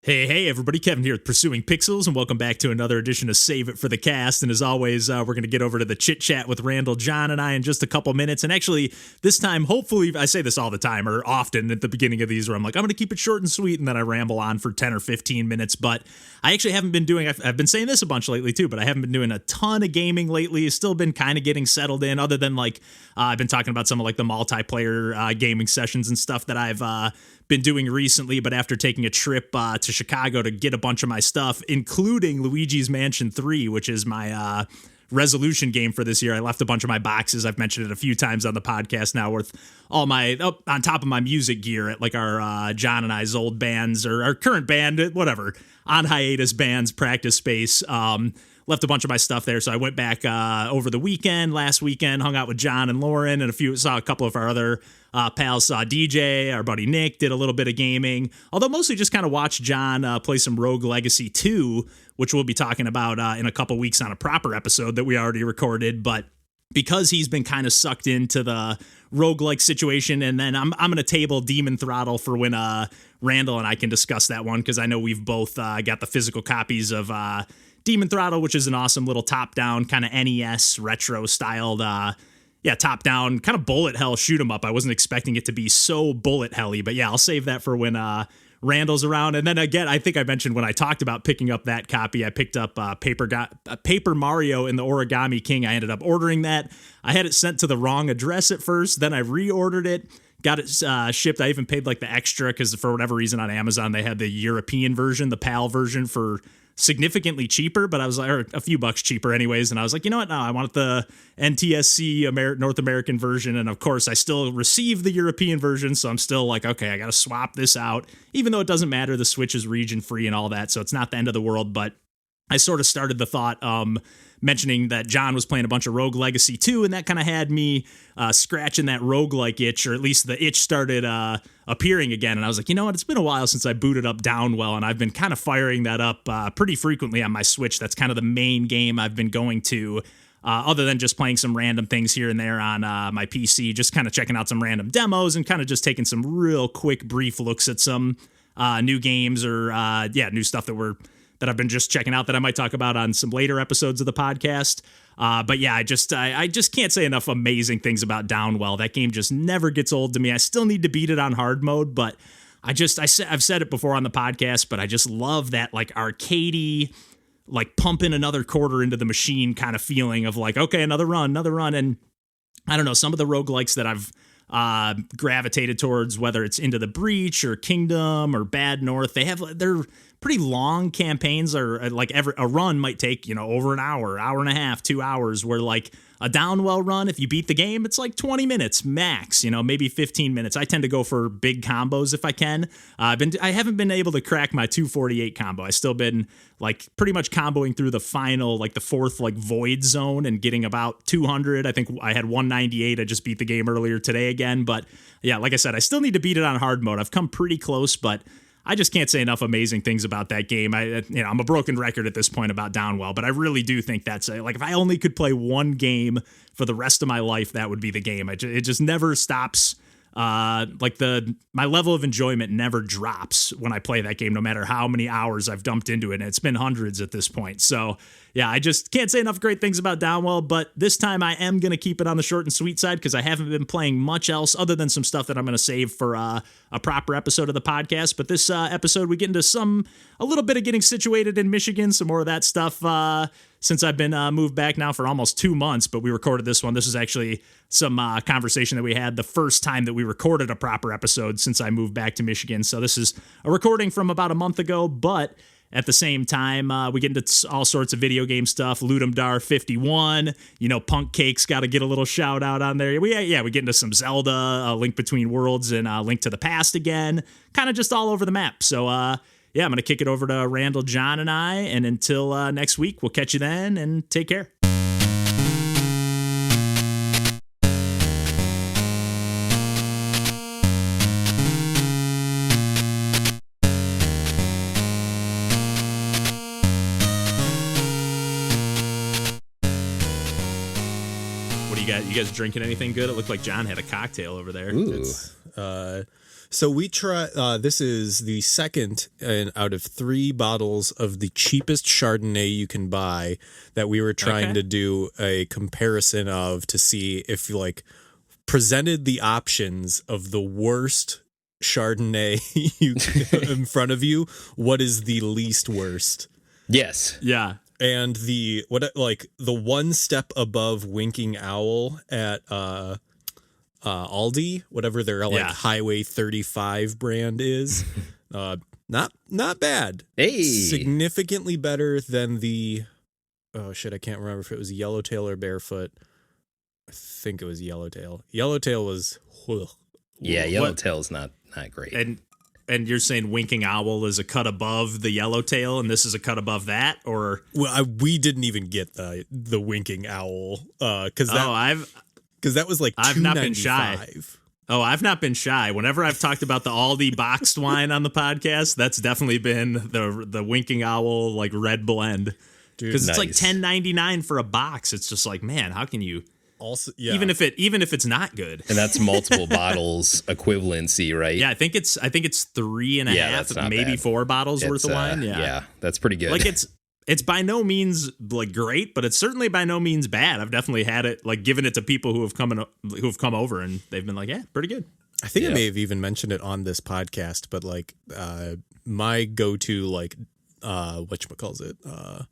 Hey, everybody, Kevin here with Pursuing Pixels, and welcome back to another edition of Save It for the Cast. And as always, we're going to get over to the chit-chat with Randall, John, and I in just a couple minutes. And actually, this time, hopefully, I say this all the time, or often at the beginning of these, where I'm like, I'm going to keep it short and sweet, and then I ramble on for 10 or 15 minutes. But I actually haven't been doing, I've been saying this a bunch lately, too, but I haven't been doing a ton of gaming lately. Still been kind of getting settled in, other than, I've been talking about some of, the multiplayer gaming sessions and stuff that I've been doing recently, but after taking a trip to Chicago to get a bunch of my stuff, including Luigi's Mansion 3, which is my resolution game for this year. I left a bunch of my boxes. I've mentioned it a few times on the podcast now, with all my, on top of my music gear at our John and I's old bands, or our current band, whatever, on hiatus bands practice space. Left a bunch of my stuff there, so I went back over the weekend, last weekend, hung out with John and Lauren, and saw a couple of our other pals. Saw DJ, our buddy Nick, did a little bit of gaming, although mostly just kind of watched John play some Rogue Legacy 2, which we'll be talking about in a couple weeks on a proper episode that we already recorded. But because he's been kind of sucked into the roguelike situation, and then I'm going to table Demon Throttle for when Randall and I can discuss that one, because I know we've both got the physical copies of Demon Throttle, which is an awesome little top-down kind of NES retro-styled, top-down kind of bullet hell shoot 'em up. I wasn't expecting it to be so bullet helly, but yeah, I'll save that for when Randall's around. And then again, I think I mentioned when I talked about picking up that copy, I picked up Paper Mario and the Origami King. I ended up ordering that. I had it sent to the wrong address at first, then I reordered it. Got it shipped. I even paid the extra because for whatever reason on Amazon they had the European version, the PAL version, for significantly cheaper, but I was or a few bucks cheaper anyways, and I was like, you know what, no, I want the NTSC North American version, and of course I still received the European version, so I'm still like, okay, I gotta swap this out, even though it doesn't matter, the Switch is region free and all that, so it's not the end of the world. But I sort of started the thought mentioning that John was playing a bunch of Rogue Legacy 2, and that kind of had me scratching that roguelike itch, or at least the itch started appearing again. And I was like, you know what, it's been a while since I booted up Downwell, and I've been kind of firing that up pretty frequently on my Switch. That's kind of the main game I've been going to, other than just playing some random things here and there on my PC, just kind of checking out some random demos and kind of just taking some real quick, brief looks at some new games or, new stuff that I've been just checking out that I might talk about on some later episodes of the podcast. But yeah, I just can't say enough amazing things about Downwell. That game just never gets old to me. I still need to beat it on hard mode, but I've said it before on the podcast, but I just love that arcadey, pumping another quarter into the machine kind of feeling of okay, another run. And I don't know, some of the roguelikes that I've gravitated towards, whether it's Into the Breach or Kingdom or Bad North, they're pretty long campaigns, or a run might take over an hour and a half, 2 hours, where a Downwell run, if you beat the game, it's 20 minutes max, maybe 15 minutes. I tend to go for big combos if I can. I haven't been able to crack my 248 combo. I still been pretty much comboing through the final, the fourth void zone and getting about 200. I think I had 198. I just beat the game earlier today again. But yeah, like I said, I still need to beat it on hard mode. I've come pretty close, but I just can't say enough amazing things about that game. I'm a broken record at this point about Downwell, but I really do think that's if I only could play one game for the rest of my life, that would be the game. It just never stops. My level of enjoyment never drops when I play that game, no matter how many hours I've dumped into it. And it's been hundreds at this point. So yeah, I just can't say enough great things about Downwell, but this time I am going to keep it on the short and sweet side, because I haven't been playing much else other than some stuff that I'm going to save for a proper episode of the podcast. But this episode, we get into a little bit of getting situated in Michigan, some more of that stuff, since I've been moved back now for almost 2 months, but we recorded this one. This is actually some conversation that we had the first time that we recorded a proper episode since I moved back to Michigan. So this is a recording from about a month ago, but at the same time, we get into all sorts of video game stuff. Ludum Dare 51, PUNKCAKE's got to get a little shout out on there. We get into some Zelda, A Link Between Worlds, and Link to the Past again, kind of just all over the map. So I'm going to kick it over to Randall, John, and I, and until next week, we'll catch you then, and take care. You guys drinking anything good? It looked like John had a cocktail over there. Ooh. So we try. This is the second out of 3 bottles of the cheapest Chardonnay you can buy that we were trying to do a comparison of to see if like presented the options of the worst Chardonnay in front of you, what is the least worst? Yes. Yeah. And the one step above Winking Owl at Aldi, whatever their Highway 35 brand is, not bad. Hey, significantly better than the I can't remember if it was Yellowtail or Barefoot. I think it was Yellowtail. Yellowtail was Yellowtail's not great. And you're saying Winking Owl is a cut above the Yellowtail, and this is a cut above that, or we didn't even get the Winking Owl because that was like I've not been shy. Oh, I've not been shy. Whenever I've talked about the Aldi boxed wine on the podcast, that's definitely been the Winking Owl like red blend, because it's like $10.99 for a box. It's just like, man, how can you? Also, even if it's not good, and that's multiple bottles equivalency, right? Yeah, I think it's 3.5, maybe bad. 4 bottles worth of wine. Yeah, that's pretty good. Like it's by no means like great, but it's certainly by no means bad. I've definitely had it, like given it to people who have come over and they've been like, yeah, pretty good. I think I may have even mentioned it on this podcast, but like my go-to like whatchamacallit,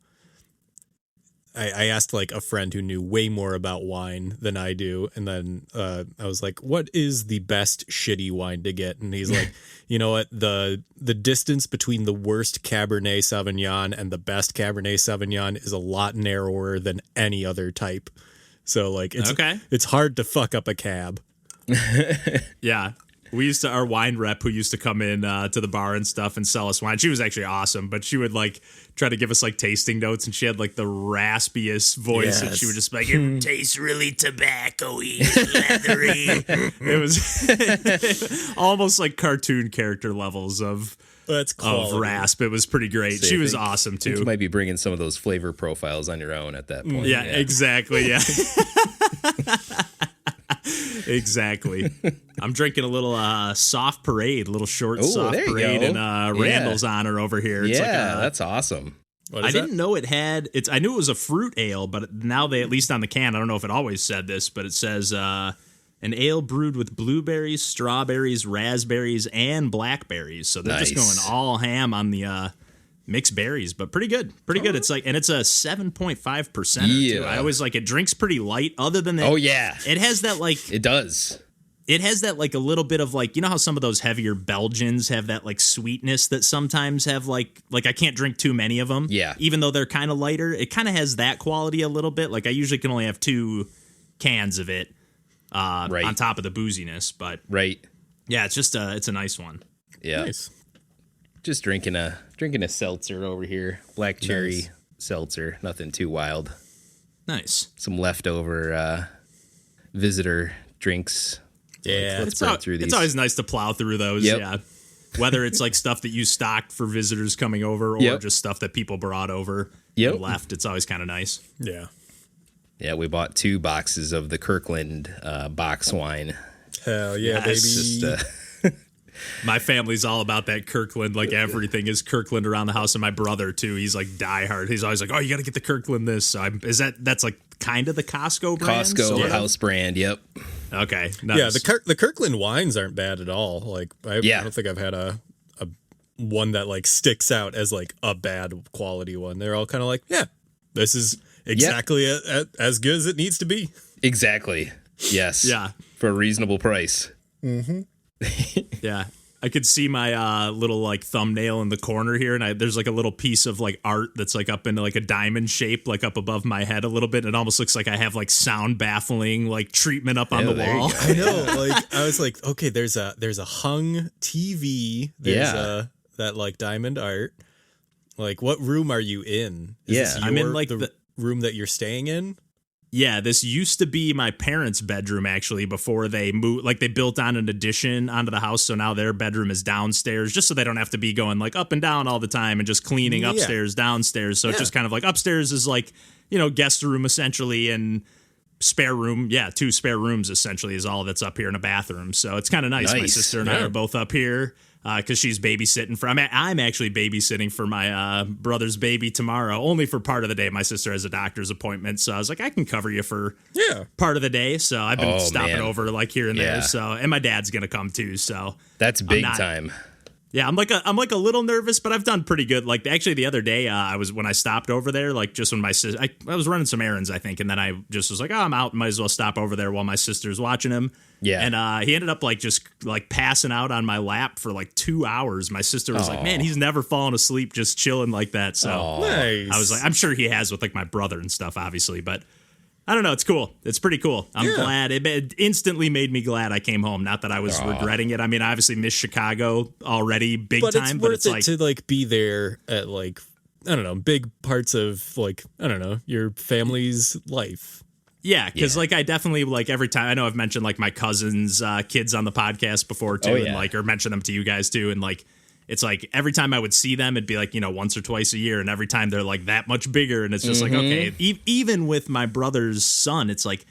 I asked like a friend who knew way more about wine than I do, and then I was like, "What is the best shitty wine to get?" And he's like, "You know what? The distance between the worst Cabernet Sauvignon and the best Cabernet Sauvignon is a lot narrower than any other type. So like, it's hard to fuck up a cab." Yeah. We used to, our wine rep who used to come in to the bar and stuff and sell us wine. She was actually awesome, but she would like try to give us like tasting notes, and she had like the raspiest voice, and she would just be like, "It tastes really tobacco-y, leathery." It was almost like cartoon character levels of rasp. It was pretty great. So she was awesome too. You might be bringing some of those flavor profiles on your own at that point. Yeah. Exactly. Yeah. Exactly. I'm drinking a little soft parade, a little short soft parade in Randall's honor over here. It's that's awesome. I didn't know it had I knew it was a fruit ale, but now they, at least on the can, I don't know if it always said this, but it says an ale brewed with blueberries, strawberries, raspberries, and blackberries. So they're just going all ham on the mixed berries, but pretty good. Good. It's like, and it's a 7.5% too. I always like it. Drinks pretty light. Other than that, it has that like it does. It has that like a little bit of like, you know how some of those heavier Belgians have that like sweetness that sometimes have like I can't drink too many of them. Yeah. Even though they're kind of lighter, it kind of has that quality a little bit. Like I usually can only have 2 cans of it on top of the booziness, but yeah, it's just it's a nice one. Yeah. Nice. Just drinking a seltzer over here. Black cherry seltzer. Nothing too wild. Nice. Some leftover visitor drinks. Yeah. Let's burn through these. It's always nice to plow through those. Yep. Yeah. Whether it's like stuff that you stocked for visitors coming over or just stuff that people brought over and left. It's always kind of nice. Yeah. Yeah, we bought 2 boxes of the Kirkland box wine. Hell yeah, baby. Just, my family's all about that Kirkland. Like everything is Kirkland around the house, and my brother too. He's like diehard. He's always like, "Oh, you got to get the Kirkland this." So that's like kind of the Costco brand. Costco house brand. Yep. Okay. Nice. Yeah, the Kirkland wines aren't bad at all. Like I don't think I've had a one that like sticks out as like a bad quality one. They're all kind of like, yeah, this is exactly as good as it needs to be. Exactly. Yes. Yeah. For a reasonable price. Mm-hmm. Yeah. I could see my little like thumbnail in the corner here, and there's like a little piece of like art that's like up into like a diamond shape, like up above my head a little bit. It almost looks like I have like sound baffling like treatment up on the wall. I know. Like I was like, okay, there's a hung TV. There's that like diamond art. Like, what room are you in? I'm in like the room that you're staying in. Yeah, this used to be my parents' bedroom, actually, before they moved. Like, they built on an addition onto the house, so now their bedroom is downstairs, just so they don't have to be going, like, up and down all the time and just cleaning upstairs, downstairs. So it's just kind of like upstairs is, like, you know, guest room, essentially, and spare room. Yeah, 2 spare rooms essentially is all that's up here in a bathroom. So it's kind of nice. My sister and I are both up here because she's babysitting for. I'm actually babysitting for my brother's baby tomorrow, only for part of the day. My sister has a doctor's appointment, so I was like, I can cover you for part of the day. So I've been stopping over like here and there. So and my dad's gonna come too. So that's big time. Yeah, I'm like a little nervous, but I've done pretty good. Like actually, the other day, when I stopped over there, like just when my sister, I was running some errands, I think, and then I just was like, oh, I'm out, might as well stop over there while my sister's watching him. Yeah, and he ended up like just like passing out on my lap for like 2 hours. My sister was like, man, he's never fallen asleep just chilling like that. So nice. I was like, I'm sure he has with like my brother and stuff, obviously, but. I don't know. It's cool. It's pretty cool. I'm glad. It instantly made me glad I came home. Not that I was regretting it. I mean, I obviously missed Chicago already big time. But it's like to like be there at like, I don't know, big parts of like, I don't know, your family's life. Yeah, because like I definitely like every time. I know I've mentioned like my cousin's kids on the podcast before too, and like or mentioned them to you guys too, and like. It's like every time I would see them, it'd be like, once or twice a year. And every time they're like that much bigger. And it's just like, okay, even with my brother's son, it's like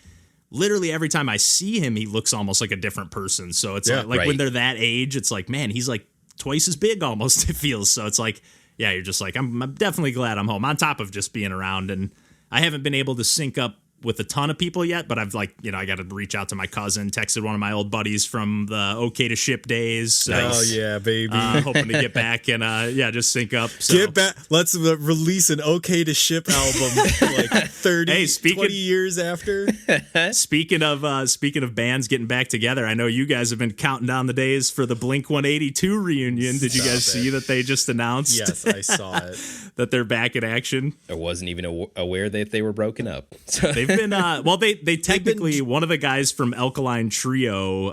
literally every time I see him, he looks almost like a different person. So it's like when they're that age, it's like, man, he's like twice as big almost, it feels. So it's like, yeah, you're just like, I'm definitely glad I'm home on top of just being around. And I haven't been able to sync up with a ton of people yet, but I've like, I got to reach out to my cousin, texted one of my old buddies from the OK to Ship days. So, oh yeah, baby. Hoping to get back and just sync up. So. Get back. Let's release an OK to Ship album like 30, 20 years after. Speaking of bands getting back together, I know you guys have been counting down the days for the Blink-182 reunion. Did you guys see that they just announced? Yes, I saw it. That they're back in action. I wasn't even aware that they were broken up. They've been they technically one of the guys from Alkaline Trio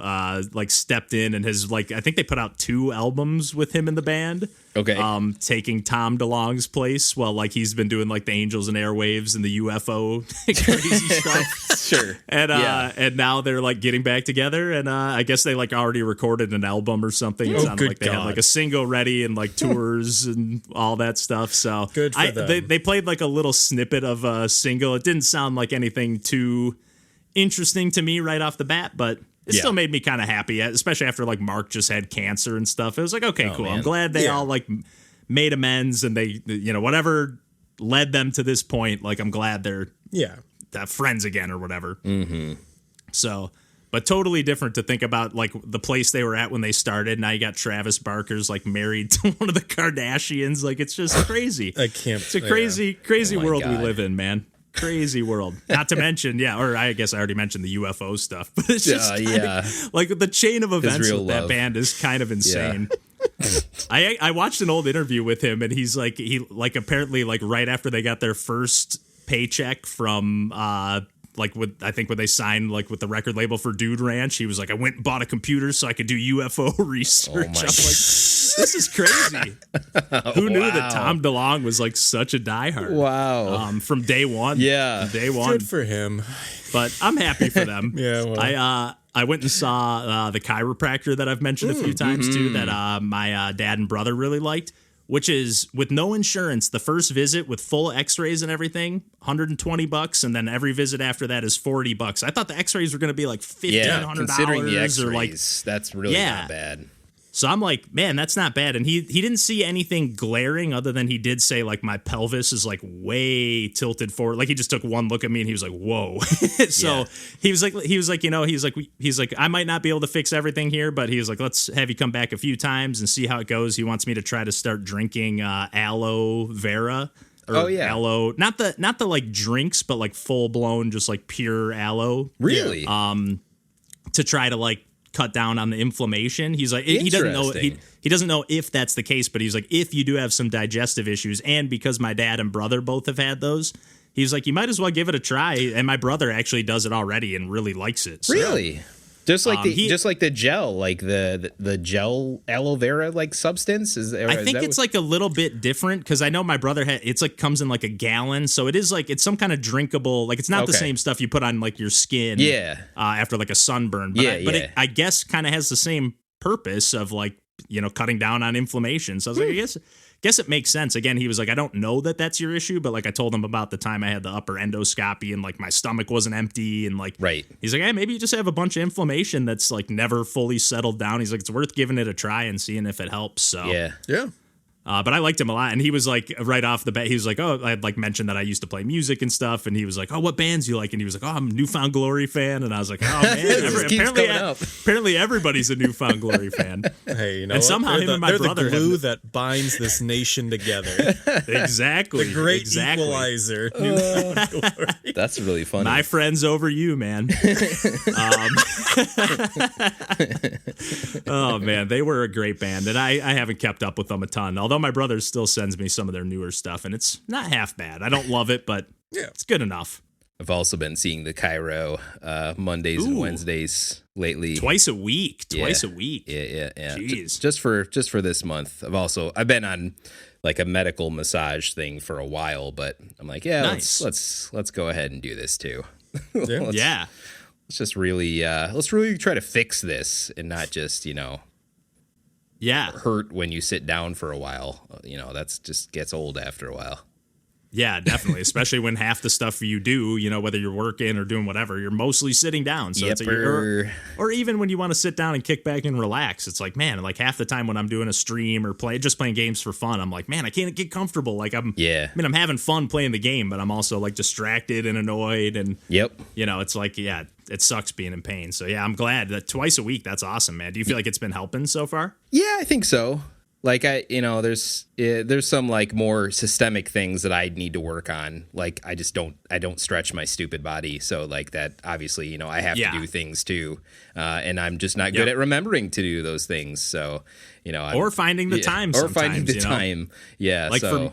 like stepped in and has like I think they put out 2 albums with him in the band. Okay. Taking Tom DeLonge's place while like he's been doing like the Angels and Airwaves and the UFO crazy stuff. Sure. And now they're like getting back together and I guess they like already recorded an album or something. It sounded like they had like a single ready and like tours and all that stuff. So good for them. They played like a little snippet of a single. It didn't sound like anything too interesting to me right off the bat, but it still made me kind of happy, especially after like Mark just had cancer and stuff. It was like, okay, cool. Man. I'm glad they all like made amends and they, whatever led them to this point. Like, I'm glad they're friends again or whatever. Mm-hmm. So, but totally different to think about like the place they were at when they started. Now you got Travis Barker's like married to one of the Kardashians. Like, it's just crazy. It's a crazy world we live in, man. Crazy world. Not to mention, or I guess I already mentioned the UFO stuff, but it's just like the chain of events with that band is kind of insane. Yeah. I watched an old interview with him, and he's like, apparently like right after they got their first paycheck from I think when they signed like with the record label for Dude Ranch, he was like, I went and bought a computer so I could do UFO research. I'm like, this is crazy. Who knew that Tom DeLonge was like such a diehard? Wow. From day one. Yeah. Day one. Good for him. But I'm happy for them. Well. I went and saw the chiropractor that I've mentioned a few times too, that my dad and brother really liked. Which is with no insurance, the first visit with full x-rays and everything, $120, and then every visit after that is $40. I thought the x-rays were going to be like $1,500 considering the x-rays, or like that's really not bad. So I'm like, man, that's not bad. And he didn't see anything glaring other than he did say like my pelvis is like way tilted forward. Like he just took one look at me and he was like, whoa. So he was like, I might not be able to fix everything here, but he was like, let's have you come back a few times and see how it goes. He wants me to try to start drinking aloe vera. Aloe, not the like drinks, but like full blown, just like pure aloe. Really? To try to like cut down on the inflammation. He's like, he doesn't know he doesn't know if that's the case, but he's like, if you do have some digestive issues, and because my dad and brother both have had those, he's like, you might as well give it a try. And my brother actually does it already and really likes it. So. Really? Just like the gel, like the gel aloe vera like substance I think it's like a little bit different because I know my brother it's like comes in like a gallon, so it is like it's some kind of drinkable. Like it's not the same stuff you put on like your skin. After like a sunburn. But it, I guess kind of has the same purpose of like cutting down on inflammation. So I was like, I guess it makes sense. Again, he was like, I don't know that that's your issue, but like I told him about the time I had the upper endoscopy and like my stomach wasn't empty and like, Right. He's like, hey, maybe you just have a bunch of inflammation that's like never fully settled down. He's like, it's worth giving it a try and seeing if it helps. So Yeah. but I liked him a lot, and he was like, right off the bat, he was like, oh, I had like mentioned that I used to play music and stuff, and he was like, oh, what bands you like? And he was like, oh, I'm a New Found Glory fan, and I was like, oh man, apparently everybody's a New Found Glory fan. Hey, you know, and somehow him and my brother the glue that binds this nation together. Exactly, The great equalizer. New Found Glory. That's really funny. My friends over you, man. Oh man, they were a great band, and I haven't kept up with them a ton. Although my brother still sends me some of their newer stuff, and it's not half bad. I don't love it, but it's good enough. I've also been seeing the Cairo Mondays and Wednesdays lately. Twice a week. Yeah. Yeah. Jeez. Just for this month. I've been on like a medical massage thing for a while, but I'm like, nice. let's go ahead and do this too. Yeah. Let's just really try to fix this and not just, hurt when you sit down for a while. That's just gets old after a while. Yeah, definitely. Especially when half the stuff you do, whether you're working or doing whatever, you're mostly sitting down. So it's or even when you want to sit down and kick back and relax, it's like, man, like half the time when I'm doing a stream or just playing games for fun, I'm like, man, I can't get comfortable. Like I'm having fun playing the game, but I'm also like distracted and annoyed. And it's like, it sucks being in pain. So yeah, I'm glad that twice a week. That's awesome, man. Do you feel like it's been helping so far? Yeah, I think so. Like there's some like more systemic things that I need to work on. Like I don't stretch my stupid body. So like that, obviously, I have to do things too. And I'm just not good at remembering to do those things. So, or finding the time. Or finding the time. Yeah. Like so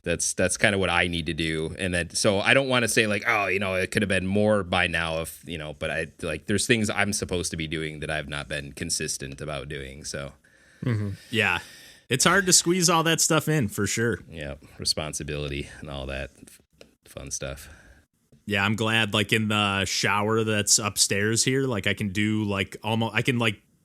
that's kind of what I need to do. And then, so I don't want to say like, oh, it could have been more by now if, but I like, there's things I'm supposed to be doing that I've not been consistent about doing. So, yeah. It's hard to squeeze all that stuff in, for sure. Yeah, responsibility and all that fun stuff. Yeah, I'm glad, like, in the shower that's upstairs here, like, I can do, like,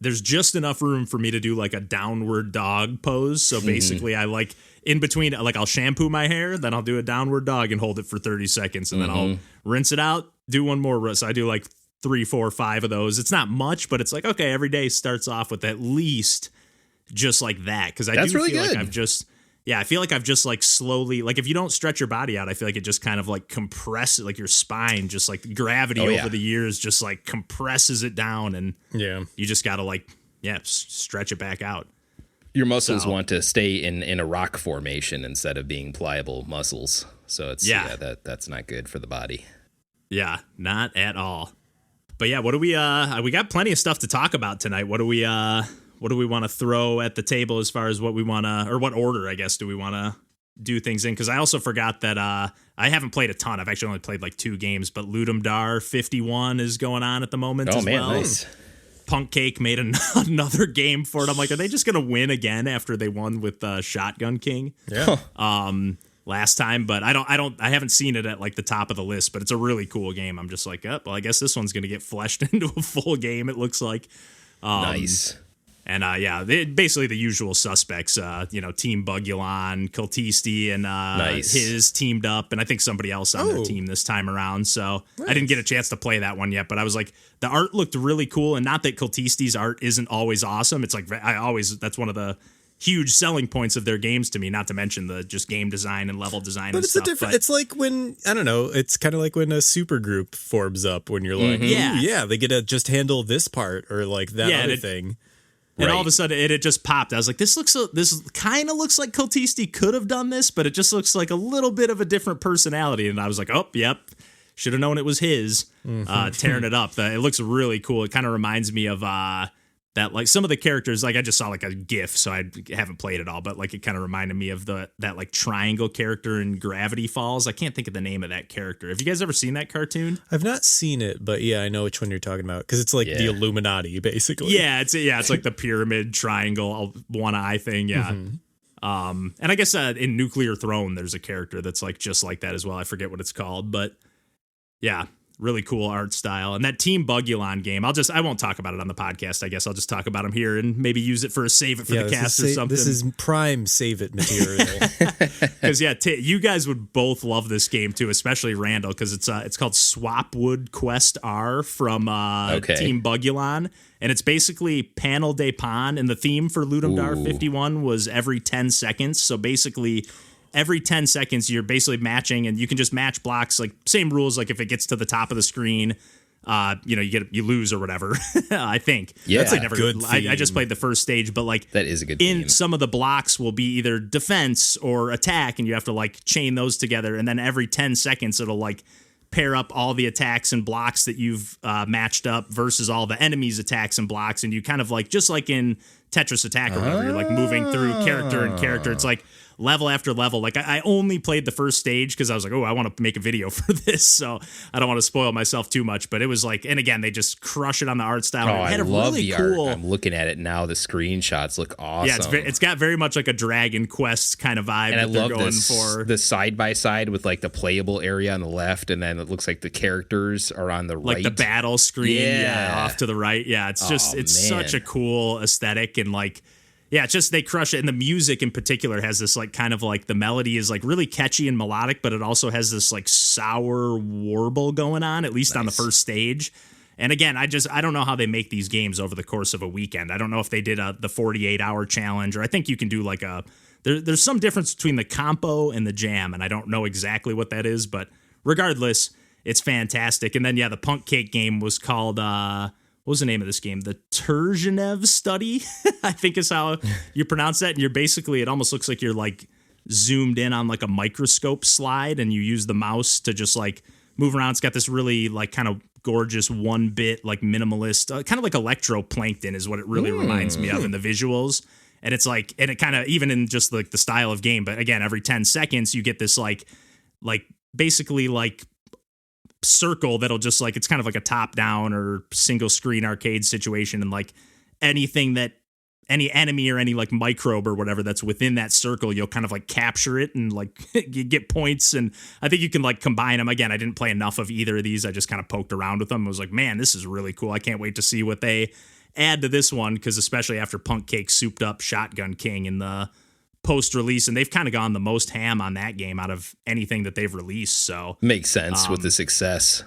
there's just enough room for me to do, like, a downward dog pose. So basically, I, like, in between, like, I'll shampoo my hair, then I'll do a downward dog and hold it for 30 seconds, and then I'll rinse it out, do one more. So I do, like, 3, 4, 5 of those. It's not much, but it's like, okay, every day starts off with at least just like that, because I feel like I feel like I've just like slowly, like if you don't stretch your body out, I feel like it just kind of like compresses, like your spine, just like gravity over the years just like compresses it down, and you just gotta like stretch it back out. Your muscles want to stay in a rock formation instead of being pliable muscles, so it's that's not good for the body. Yeah, not at all. But yeah, what do we got plenty of stuff to talk about tonight. What do we want to throw at the table as far as what we want to, or what order, I guess, do we want to do things in? Because I also forgot that I haven't played a ton. I've actually only played like 2 games, but Ludum Dare 51 is going on at the moment as well. Nice. PUNKCAKE made another game for it. I'm like, are they just going to win again after they won with Shotgun King? Yeah. Last time, but I haven't seen it at like the top of the list, but it's a really cool game. I'm just like, well, I guess this one's going to get fleshed into a full game, it looks like. Nice. And basically the usual suspects, Team Bugulon, Cultisti, and his teamed up, and I think somebody else on their team this time around. So I didn't get a chance to play that one yet, but I was like, the art looked really cool, and not that Cultisti's art isn't always awesome. It's like that's one of the huge selling points of their games to me, not to mention the just game design and level design. But it's it's like when, I don't know, it's kind of like when a super group forms up, when you're like, they get to just handle this part or like that other thing. And all of a sudden, it just popped. I was like, this kind of looks like Cultisti could have done this, but it just looks like a little bit of a different personality. And I was like, oh, yep, should have known it was his, tearing it up. It looks really cool. It kind of reminds me of that, like some of the characters, like I just saw like a GIF, so I haven't played it all, but like it kind of reminded me of that like triangle character in Gravity Falls. I can't think of the name of that character. Have you guys ever seen that cartoon? I've not seen it, but yeah, I know which one you're talking about, because it's like the Illuminati, basically. Yeah, it's like the pyramid triangle, one eye thing. Yeah. And I guess in Nuclear Throne, there's a character that's like just like that as well. I forget what it's called, but yeah. Really cool art style. And that Team Bugulon game, I won't talk about it on the podcast. I guess I'll just talk about them here and maybe use it for a save it for the cast or something. This is prime save it material. Because you guys would both love this game too, especially Randall, because it's called Swapwood Quest R from Team Bugulon. And it's basically Panel de Pan, and the theme for Ludum Dare 51 was every 10 seconds. So basically, every 10 seconds, you're basically matching, and you can just match blocks, like same rules, like if it gets to the top of the screen, you lose or whatever. I think. Yeah, that's like good. I just played the first stage, but like that is a good theme. Some of the blocks will be either defense or attack, and you have to like chain those together, and then every 10 seconds it'll like pair up all the attacks and blocks that you've matched up versus all the enemies' attacks and blocks, and you kind of like, just like in Tetris Attack or whatever, you're like moving through character and character. It's like level after level. Like I only played the first stage because I was like, I want to make a video for this, so I don't want to spoil myself too much. But it was like, and again, they just crush it on the art style. Oh, I love the art. I'm looking at it now. The screenshots look awesome. Yeah, it's got very much like a Dragon Quest kind of vibe. And I love the side by side with like the playable area on the left, and then it looks like the characters are on the right, like the battle screen, off to the right. Yeah, it's just such a cool aesthetic, and like. Yeah, it's just they crush it. And the music in particular has this like kind of like the melody is like really catchy and melodic, but it also has this like sour warble going on, at least on the first stage. And again, I don't know how they make these games over the course of a weekend. I don't know if they did the 48-hour challenge, or I think you can do like there's some difference between the compo and the jam, and I don't know exactly what that is, but regardless, it's fantastic. And then, the PUNKCAKE game was called... what was the name of this game? The Turgenev Study, I think is how you pronounce that. And you're basically, it almost looks like you're like zoomed in on like a microscope slide, and you use the mouse to just like move around. It's got this really like kind of gorgeous 1-bit, like minimalist, kind of like electroplankton is what it really reminds me of in the visuals. And it's like, and it kind of, even in just like the style of game, but again, every 10 seconds you get this like basically like circle that'll just like, it's kind of like a top down or single screen arcade situation, and like anything that any enemy or any like microbe or whatever that's within that circle, you'll kind of like capture it and like you get points. And I think you can like combine them. Again, I didn't play enough of either of these. I just kind of poked around with them. I was like, man, this is really cool. I can't wait to see what they add to this one, because especially after PUNKCAKE souped up Shotgun King in the post-release, and they've kind of gone the most ham on that game out of anything that they've released. So makes sense with the success.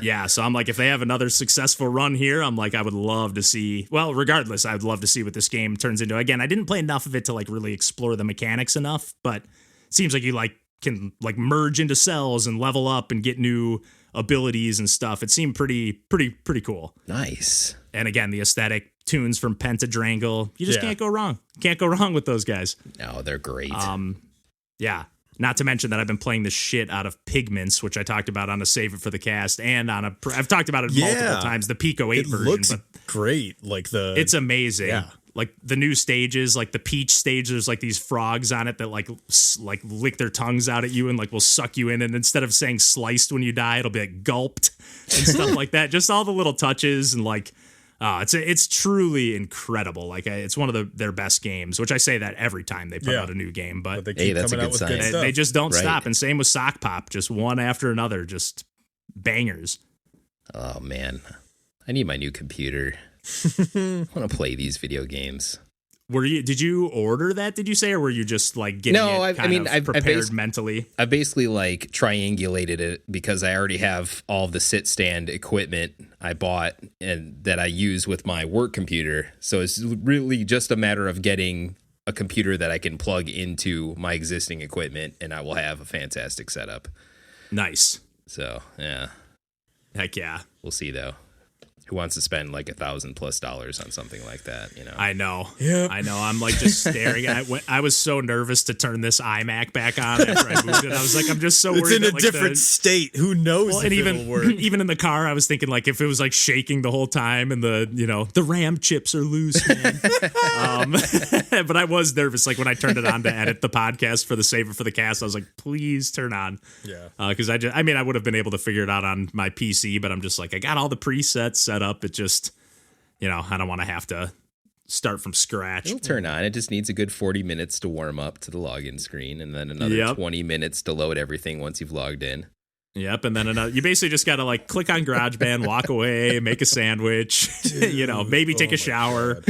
Yeah, so I'm like, if they have another successful run here, I'm like, I would love to see, well, regardless, I would love to see what this game turns into. Again, I didn't play enough of it to like really explore the mechanics enough, but it seems like you like can like merge into cells and level up and get new abilities and stuff. It seemed pretty cool. Nice. And again, the aesthetic, tunes from Pentadrangle, you just can't go wrong. Can't go wrong with those guys. No, they're great. Yeah. Not to mention that I've been playing the shit out of Pigments, which I talked about on a Save It for the Cast, and I've talked about it multiple times, the Pico 8 version. It looks great. It's amazing. Yeah. Like the new stages, like the Peach stage, there's like these frogs on it that like lick their tongues out at you and like will suck you in. And instead of saying sliced when you die, it'll be like gulped and stuff like that. Just all the little touches, and like, it's truly incredible. Like it's one of their best games, which I say that every time they put out a new game, but they keep coming out with good stuff. They just don't stop. And same with Sock Pop, just one after another, just bangers. Oh man, I need my new computer. I want to play these video games. Did you order that, did you say, or were you just like getting I've prepared mentally? I basically like triangulated it because I already have all the sit stand equipment I bought and that I use with my work computer. So it's really just a matter of getting a computer that I can plug into my existing equipment, and I will have a fantastic setup. Nice. So, yeah. Heck yeah. We'll see though. Who wants to spend like $1,000+ on something like that, you know? I know. Yep. I know. I'm like just staring at it. I was so nervous to turn this iMac back on after I moved it. I was like, I'm just so worried. It's in a different state. Who knows? Well, and it'll work. Even in the car, I was thinking like if it was like shaking the whole time and the RAM chips are loose, man. But I was nervous. Like when I turned it on to edit the podcast for the Save It for the Cast, I was like, please turn on. Yeah. Because I would have been able to figure it out on my PC, but I'm just like, I got all the presets set up. It just, I don't want to have to start from scratch. It'll turn on. It just needs a good 40 minutes to warm up to the login screen, and then another 20 minutes to load everything once you've logged in. Yep, and then you basically just got to like click on GarageBand, walk away, make a sandwich, maybe take a shower.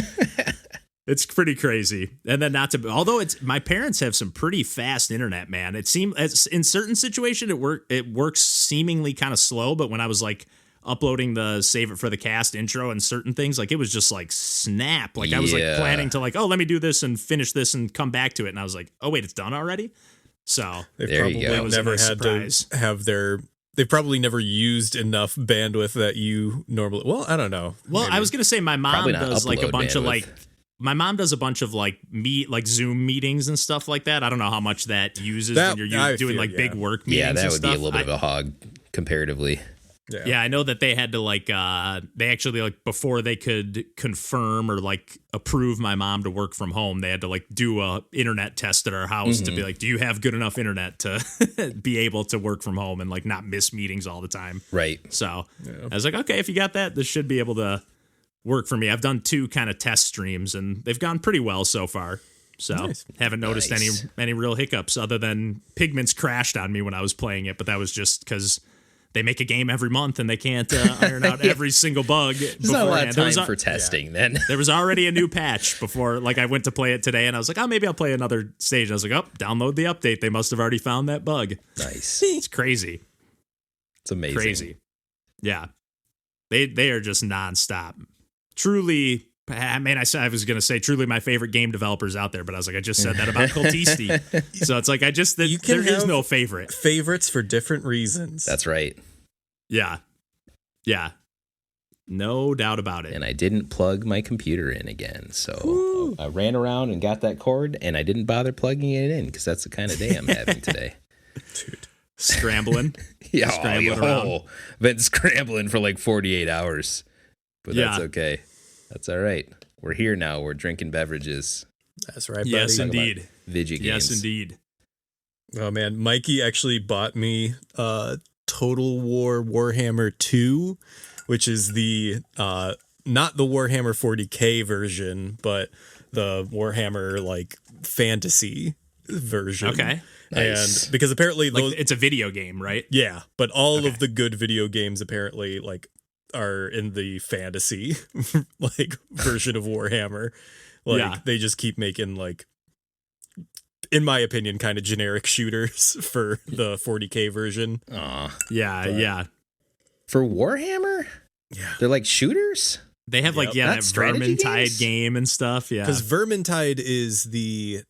It's pretty crazy. And then although my parents have some pretty fast internet, man. It seemed in certain situations it works seemingly kind of slow, but when I was like uploading the Save It for the Cast intro and certain things, like it was just like snap. Like I was like planning to like, oh, let me do this and finish this and come back to it. And I was like, oh wait, it's done already? So they've probably never had to have they've probably never used enough bandwidth that you normally. Well, I don't know. Well, maybe. I was gonna say my mom does like a bunch of like. My mom does a bunch of like Zoom meetings and stuff like that. I don't know how much that uses when you're doing big work meetings. Yeah, that would be a little bit of a hog comparatively. Yeah, I know that they had to like they actually like before they could confirm or like approve my mom to work from home, they had to like do a internet test at our house to be like, do you have good enough internet to be able to work from home and like not miss meetings all the time? Right. So I was like, okay, if you got that, this should be able to work for me. I've done 2 kind of test streams and they've gone pretty well so far. So haven't noticed any real hiccups other than Pigments crashed on me when I was playing it, but that was just because they make a game every month and they can't iron out every single bug. There's not a lot of time for testing then. There was already a new patch before, like I went to play it today and I was like, oh, maybe I'll play another stage. I was like, oh, download the update. They must have already found that bug. Nice. It's crazy. It's amazing. Crazy. Yeah. They are just nonstop. Truly, I mean, I was going to say truly my favorite game developers out there, but I was like, I just said that about Cultisti. So it's like, there is no favorite. Favorites for different reasons. That's right. Yeah. Yeah. No doubt about it. And I didn't plug my computer in again. So I ran around and got that cord and I didn't bother plugging it in because that's the kind of day I'm having today. Dude. Scrambling. Around. Been scrambling for like 48 hours. But that's okay. That's all right. We're here now. We're drinking beverages. That's right, buddy. Yes, indeed. Video games. Yes, indeed. Oh, man. Mikey actually bought me Total War Warhammer 2, which is the not the Warhammer 40K version, but the Warhammer like fantasy version. Okay. Nice. And because apparently it's a video game, right? Yeah, but all of the good video games apparently like are in the fantasy like version of Warhammer. Like they just keep making like, in my opinion, kind of generic shooters for the 40K version. Yeah. For Warhammer? Yeah. They're like shooters? They have that Vermintide game and stuff. Yeah. Because Vermintide is the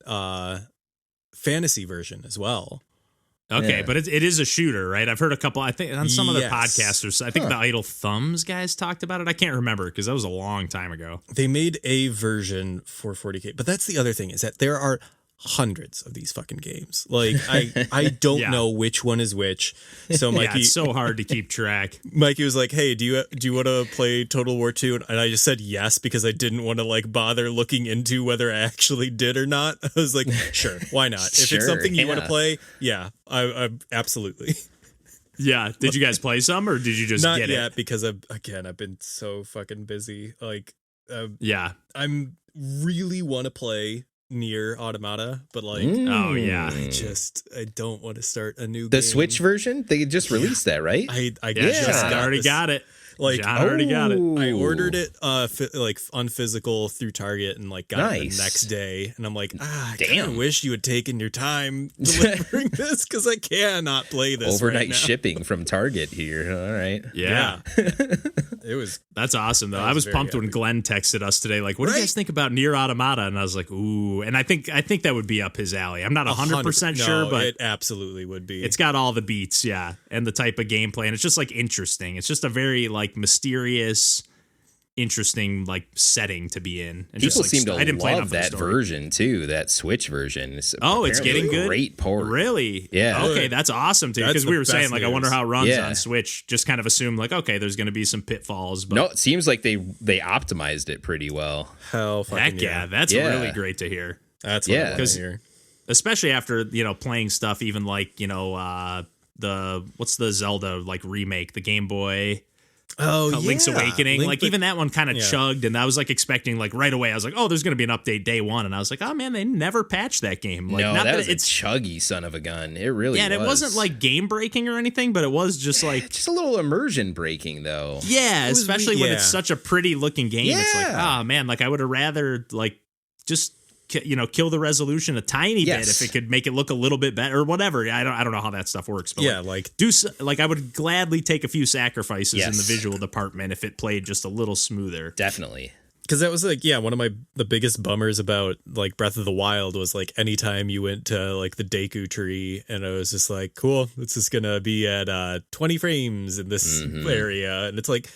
fantasy version as well. Okay, but it is a shooter, right? I've heard a couple, I think on some other podcasters, I think the Idle Thumbs guys talked about it. I can't remember because that was a long time ago. They made a version for 40K, but that's the other thing is that there are hundreds of these fucking games. Like I don't know which one is which. So Mikey, it's so hard to keep track. Mikey was like, "Hey, do you want to play Total War 2?" And I just said yes because I didn't want to like bother looking into whether I actually did or not. I was like, "Sure, why not? If it's something you want to play, I absolutely." Yeah. Did you guys play some or did you just not get yet it? Because I've been so fucking busy. Like, I'm really want to play Nier Automata, but like I don't want to start a new game. The Switch version? They just released that, right? I already got it. Like John already got it. I ordered it like on physical through Target and like got it the next day, and I'm like, I kind of wish you had taken your time delivering this because I cannot play this overnight shipping from Target here. All right, yeah. That's awesome though. I was pumped when Glenn texted us today, like, what do you guys think about Nier Automata? And I was like, ooh, and I think that would be up his alley. I'm not 100% sure, but it absolutely would be. It's got all the beats, and the type of gameplay, and it's just like interesting. It's just a very like mysterious, interesting like setting to be in. And people just, seem to love that version too. That Switch version. It's getting good. Great port. Really? Yeah. Okay, that's awesome too. Because we were saying like, I wonder how it runs on Switch. Just kind of assume like, okay, there's going to be some pitfalls. But no, it seems like they optimized it pretty well. Hell, fucking that's really great to hear. That's what I want to hear. Especially after playing stuff even like what's the Zelda like remake, the Game Boy. Link's Awakening. Even that one kind of chugged, and I was like expecting like right away. I was like, oh, there's going to be an update day one, and I was like, oh man, they never patched that game. Like, no, that was a chuggy son of a gun. It really was. And it wasn't like game breaking or anything, but it was just like just a little immersion breaking though. Yeah, especially when it's such a pretty looking game. Yeah. It's like, oh man, like I would have rather like just kill the resolution a tiny bit if it could make it look a little bit better or whatever. I don't know how that stuff works. But I would gladly take a few sacrifices in the visual department if it played just a little smoother. Definitely. Because that was like, one of the biggest bummers about like Breath of the Wild was like anytime you went to like the Deku tree and I was just like, cool, this is going to be at 20 frames in this area. And it's like,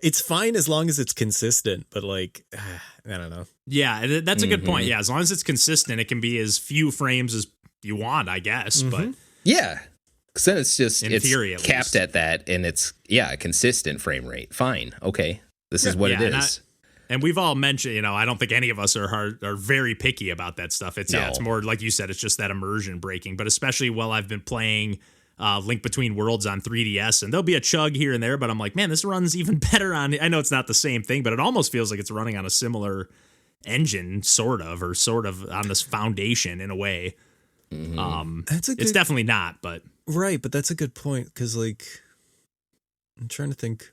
it's fine as long as it's consistent, but like, I don't know. Yeah, that's a good point. Yeah, as long as it's consistent, it can be as few frames as you want, I guess. But yeah, because then it's just it's capped at that, and it's a consistent frame rate. Fine, okay, this is what it is. And we've all mentioned, I don't think any of us are very picky about that stuff. It's more like you said, it's just that immersion breaking. But especially while I've been playing Link Between Worlds on 3DS, and there'll be a chug here and there, but I'm like, man, this runs even better on. I know it's not the same thing, but it almost feels like it's running on a similar engine, sort of on this foundation in a way. It's definitely not, but right, but that's a good point because like I'm trying to think.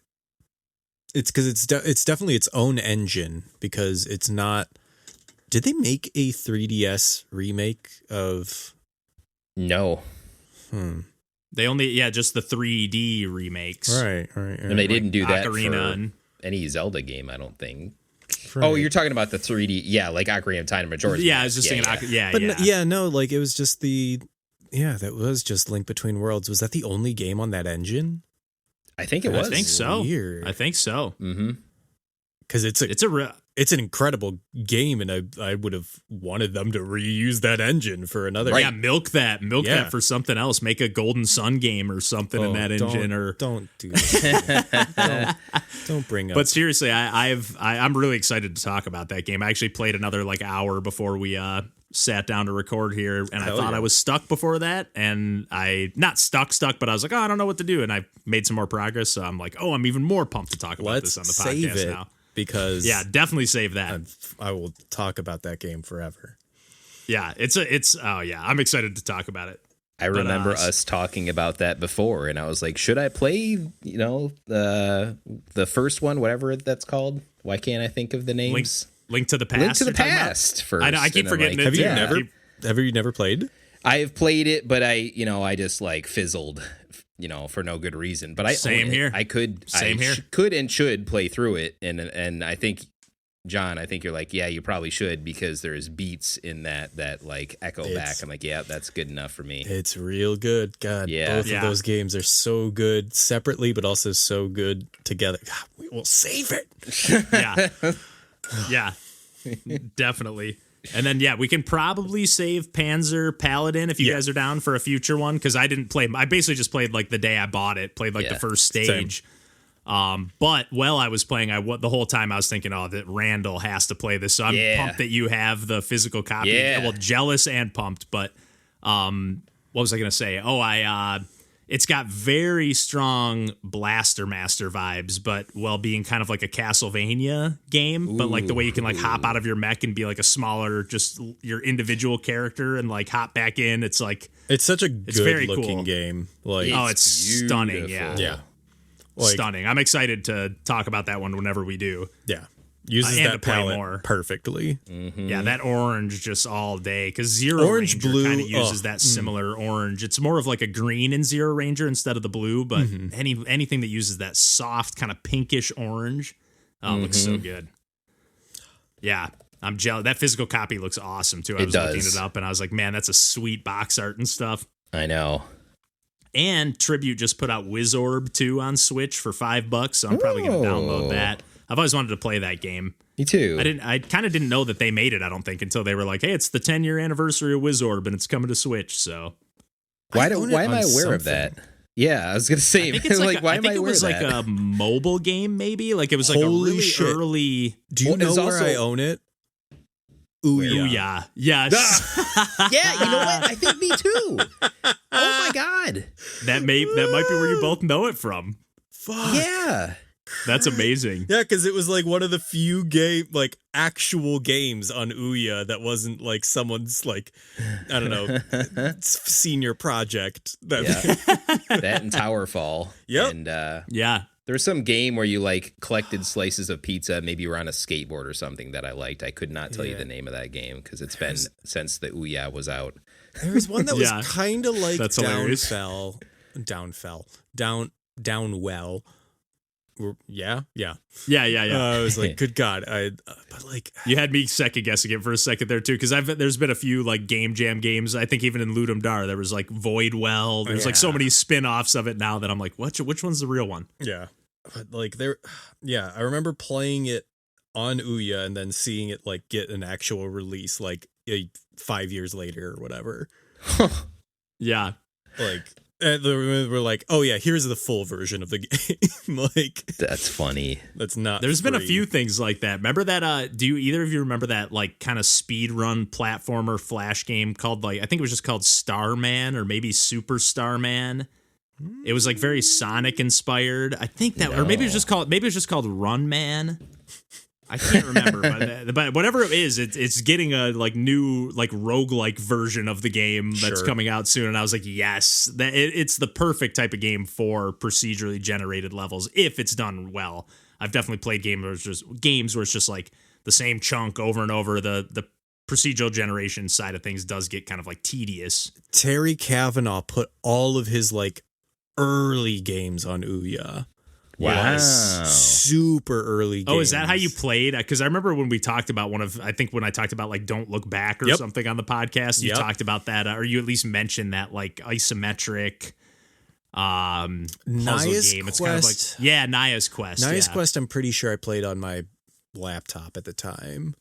It's because it's definitely its own engine because it's not. Did they make a 3DS remake of? No. They only just the 3D remakes. Right. And they didn't do that Ocarina for any Zelda game, I don't think. Right. Oh, you're talking about the 3D, like Ocarina of Time and Majora's Mask. I was just thinking, like it was just that was just Link Between Worlds. Was that the only game on that engine? I think it was. I think so. Weird. I think so. Because it's an incredible game, and I would have wanted them to reuse that engine for another. Right. Yeah, milk that for something else. Make a Golden Sun game or something in that engine. Or don't do that. don't bring up. But seriously, I'm really excited to talk about that game. I actually played another like hour before we sat down to record here, and I thought I was stuck before that, and not stuck, but I was like, oh, I don't know what to do, and I made some more progress. So I'm like, oh, I'm even more pumped to talk about this on the podcast now. Because definitely save that. I will talk about that game forever. Yeah, I'm excited to talk about it. I remember us talking about that before, and I was like, should I play, the first one, whatever that's called? Why can't I think of the names? Link to the Past. Link to the Past first. I keep forgetting it. Have you never played? I have played it, but I just like fizzled, for no good reason. But here. I could and should play through it, and I think, John, you're like, yeah, you probably should because there's beats in that like echo back. I'm like, yeah, that's good enough for me. It's real good. God, both of those games are so good separately, but also so good together. God, we will save it. Yeah, definitely. And then, we can probably save Panzer Paladin if you guys are down for a future one, because I didn't play. I basically just played like the day I bought it, played like the first stage. But while I was playing, the whole time I was thinking, that Randall has to play this. So I'm pumped that you have the physical copy. Yeah. Well, jealous and pumped. But what was I going to say? It's got very strong Blaster Master vibes, but while being kind of like a Castlevania game, but like the way you can like hop out of your mech and be like a smaller, just your individual character and like hop back in. It's like, it's such a good looking game. Like, it's stunning. Yeah. Like, stunning. I'm excited to talk about that one whenever we do. Yeah. Uses that palette perfectly. Mm-hmm. Yeah, that orange just all day, because Zero Orange Ranger Blue kind of uses that similar orange. It's more of like a green in Zero Ranger instead of the blue, but anything that uses that soft kind of pinkish orange looks so good. Yeah, I'm jealous. That physical copy looks awesome too. I was looking it up and I was like, man, that's a sweet box art and stuff. I know. And Tribute just put out Wizorb 2 on Switch for $5, so I'm probably going to download that. I've always wanted to play that game. Me too. I kind of didn't know that they made it, I don't think, until they were like, hey, it's the 10-year anniversary of Wizorb and it's coming to Switch, so. Why am I aware of that? Yeah, I was going to say, why am I aware of that? I think it was like a mobile game, maybe? Like it was like a really early. Do you know where I own it? Ouya. Yes. Yeah, you know what? I think me too. Oh my God. That might be where you both know it from. Fuck. Yeah. That's amazing. Yeah, because it was like one of the few actual games on Ouya that wasn't like someone's like, I don't know, senior project. That and Towerfall. Yep. And yeah. There was some game where you like collected slices of pizza. Maybe you were on a skateboard or something that I liked. I could not tell you the name of that game because it's been since the Ouya was out. There was one that was kind of like Downwell. Yeah. I was like, good God. But like, you had me second guessing it for a second there too, because there's been a few like Game Jam games. I think even in Ludum Dare there was like Voidwell. There's like so many spin-offs of it now that I'm like, which one's the real one? Yeah, but like I remember playing it on Ouya and then seeing it like get an actual release like 5 years later or whatever. Yeah, like. We're like, oh yeah, here's the full version of the game. Like, that's funny. That's not. There's free. been a few things like that. Remember that? Do either of you remember that like kind of speed run platformer flash game called like I think it was just called Starman or maybe Super Starman? It was like very Sonic inspired. I think that, or maybe it was just called Run Man. I can't remember, but whatever it is, it's getting a like new like roguelike version of the game that's coming out soon. And I was like, yes, it's the perfect type of game for procedurally generated levels if it's done well. I've definitely played games where it's just like the same chunk over and over. The procedural generation side of things does get kind of like tedious. Terry Cavanagh put all of his like early games on Ouya. Wow. Super early games. Oh, is that how you played? Because I remember when we talked about when I talked about like Don't Look Back or something on the podcast, you talked about that, or you at least mentioned that like isometric puzzle game. It's kind of like, Naya's Quest. Naya's Quest, I'm pretty sure I played on my laptop at the time.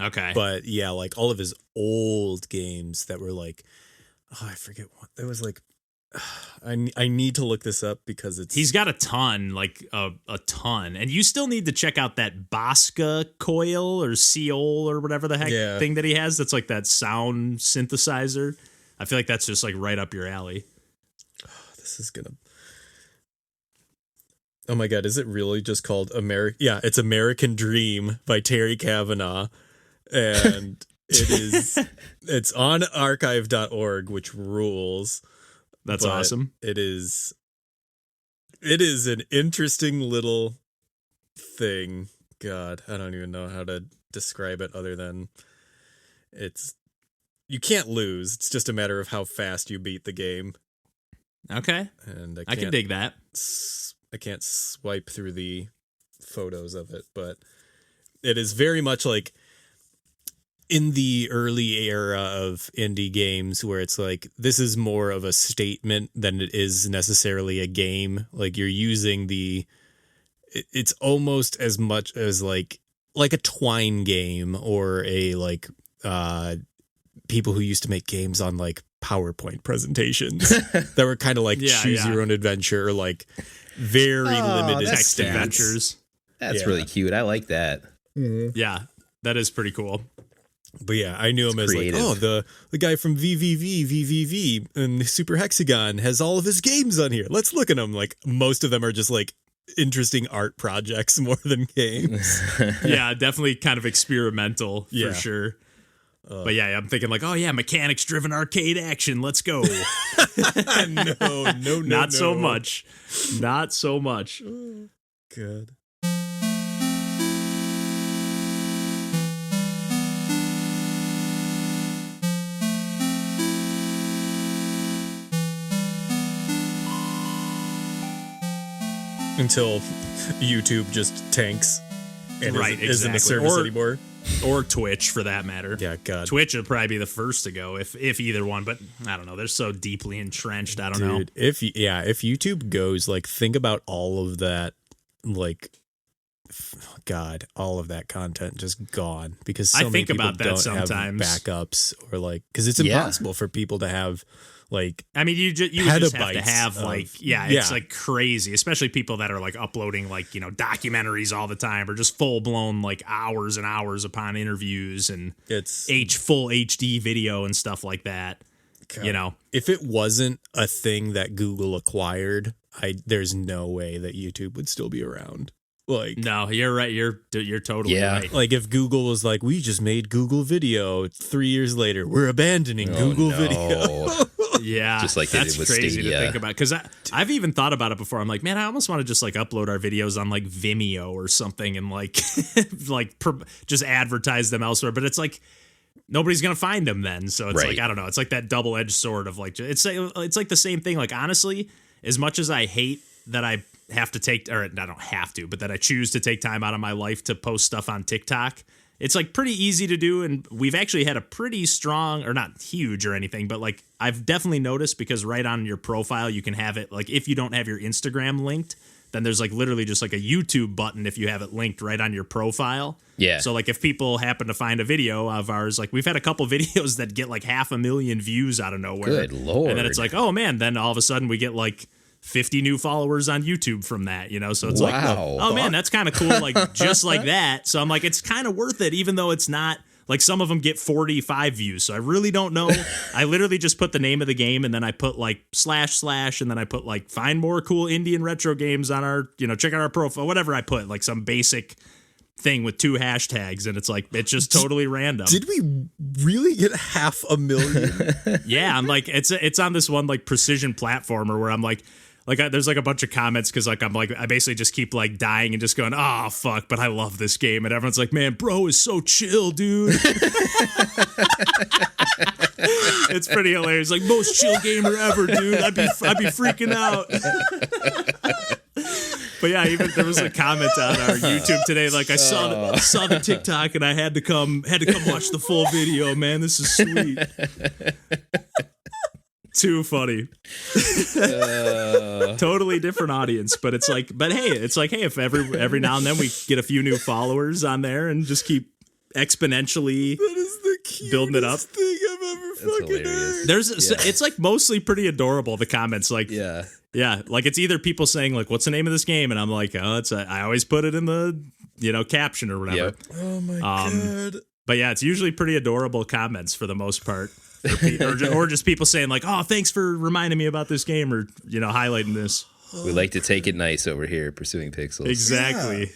Okay. But yeah, like all of his old games that were like, I forget what, it was like, I need to look this up because he's got a ton, like a ton, and you still need to check out that Bosca coil or Seol or whatever the heck thing that he has. That's like that sound synthesizer. I feel like that's just like right up your alley. This is gonna. Oh my God! Is it really just called American? Yeah, it's American Dream by Terry Cavanagh, and it's on archive.org, which rules. That's awesome. It is an interesting little thing. God, I don't even know how to describe it other than you can't lose. It's just a matter of how fast you beat the game. Okay. And I can dig that. I can't swipe through the photos of it, but it is very much like in the early era of indie games where it's like, this is more of a statement than it is necessarily a game. Like you're using it's almost as much as like a Twine game or a like, people who used to make games on like PowerPoint presentations that were kind of like choose your own adventure or like very limited text adventures. That's really cute. I like that. Mm-hmm. Yeah, that is pretty cool. But yeah, I knew him as creative. Like, the guy from VVV and Super Hexagon has all of his games on here. Let's look at them. Like most of them are just like interesting art projects more than games. Yeah, definitely kind of experimental for sure. But yeah, I'm thinking like, oh yeah, mechanics driven arcade action. Let's go. No, not so much. Not so much. Good. Until YouTube just tanks and isn't a service anymore. Or Twitch, for that matter. Yeah, God. Twitch would probably be the first to go, if either one. But I don't know. They're so deeply entrenched. I don't know. If YouTube goes, like, think about all of that, like, God, all of that content just gone. Because so many people don't have backups or, like, because it's impossible for people to have, like, I mean, you just have to have it's like crazy, especially people that are like uploading like, you know, documentaries all the time or just full blown like hours and hours upon interviews and it's full HD video and stuff like that. God. You know, if it wasn't a thing that Google acquired, there's no way that YouTube would still be around. Like, no, you're right. You're totally right. Like if Google was like, we just made Google Video, 3 years later, we're abandoning Google Video. Yeah, just like that's crazy Stadia. to think about. Because I've even thought about it before. I'm like, man, I almost want to just like upload our videos on like Vimeo or something and like just advertise them elsewhere. But it's like nobody's gonna find them then. So it's like, I don't know. It's like that double-edged sword of like it's like the same thing. Like honestly, as much as I hate that I have to take, or I don't have to, but that I choose to take time out of my life to post stuff on TikTok, it's like pretty easy to do. And we've actually had a pretty strong, or not huge or anything, but like I've definitely noticed, because right on your profile, you can have it like, if you don't have your Instagram linked, then there's like literally just like a YouTube button if you have it linked right on your profile. Yeah. So like if people happen to find a video of ours, like we've had a couple videos that get like 500,000 views out of nowhere. Good Lord. And then it's like, oh man, then all of a sudden we get like 50 new followers on YouTube from that, so it's like, oh man, that's kind of cool, like just like that. So I'm like, it's kind of worth it, even though it's not like some of them get 45 views. So I really don't know. I literally just put the name of the game and then I put like / and then I put like find more cool Indian retro games on our, check out our profile, whatever I put, like some basic thing with 2 hashtags, and it's like, it's just totally random. Did we really get 500,000? Yeah, I'm like, it's on this one like precision platformer where I'm like there's like a bunch of comments because like I'm like, I basically just keep like dying and just going, oh fuck, but I love this game, and everyone's like, man, bro is so chill, dude. It's pretty hilarious. Like, most chill gamer ever, dude. I'd be freaking out. But yeah, even there was a comment on our YouTube today. Like, I saw the TikTok and I had to come watch the full video. Man, this is sweet. Too funny. Totally different audience, but it's like, hey, if every now and then we get a few new followers on there and just keep exponentially building it up. Thing I've ever fucking heard. It's like mostly pretty adorable. The comments, like, yeah, like it's either people saying like, "What's the name of this game?" and I'm like, "Oh, I always put it in the caption or whatever." Yep. Oh my god. But yeah, it's usually pretty adorable comments for the most part. Or just people saying like, oh, thanks for reminding me about this game, or highlighting this. We like to take it nice over here, Pursuing Pixels. Exactly.